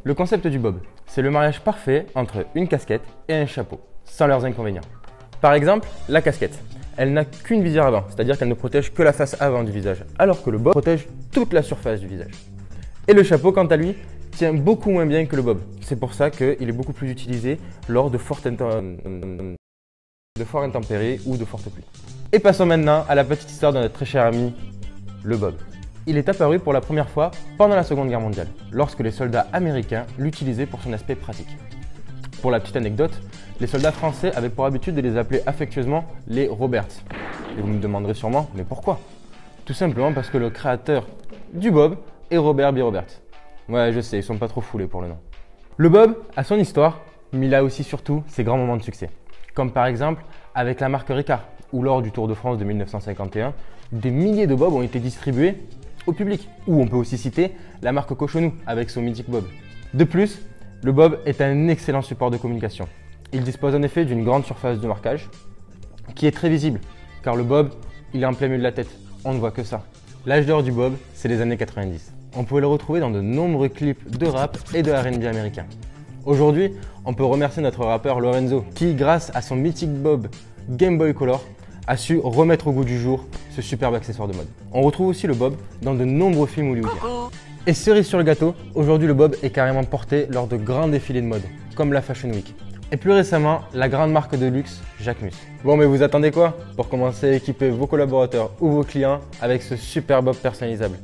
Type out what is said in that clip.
Le concept du bob, c'est le mariage parfait entre une casquette et un chapeau, sans leurs inconvénients. Par exemple, la casquette. Elle n'a qu'une visière avant, c'est-à-dire qu'elle ne protège que la face avant du visage, alors que le bob protège toute la surface du visage. Et le chapeau, quant à lui, tient beaucoup moins bien que le bob. C'est pour ça qu'il est beaucoup plus utilisé lors de fortes intempéries ou de fortes pluies. Et passons maintenant à la petite histoire de notre très cher ami, le bob. Il est apparu pour la première fois pendant la Seconde Guerre mondiale, lorsque les soldats américains l'utilisaient pour son aspect pratique. Pour la petite anecdote, les soldats français avaient pour habitude de les appeler affectueusement les Roberts. Et vous me demanderez sûrement, mais pourquoi? Tout simplement parce que le créateur du bob est Robert B. Roberts. Ouais, je sais, ils sont pas trop foulés pour le nom. Le bob a son histoire, mais il a aussi surtout ses grands moments de succès. Comme par exemple avec la marque Ricard, où lors du Tour de France de 1951, des milliers de bobs ont été distribués au public. Ou on peut aussi citer la marque Cochonou avec son mythique bob. De plus, le bob est un excellent support de communication. Il dispose en effet d'une grande surface de marquage qui est très visible, car le bob, il est en plein milieu de la tête, on ne voit que ça. L'âge d'or du bob, c'est les années 90. On pouvait le retrouver dans de nombreux clips de rap et de R&B américain. Aujourd'hui, on peut remercier notre rappeur Lorenzo, qui grâce à son mythique bob Game Boy Color, a su remettre au goût du jour ce superbe accessoire de mode. On retrouve aussi le bob dans de nombreux films hollywoodiens. Et cerise sur le gâteau, aujourd'hui le bob est carrément porté lors de grands défilés de mode, comme la Fashion Week. Et plus récemment, la grande marque de luxe, Jacquemus. Bon, mais vous attendez quoi pour commencer à équiper vos collaborateurs ou vos clients avec ce super bob personnalisable?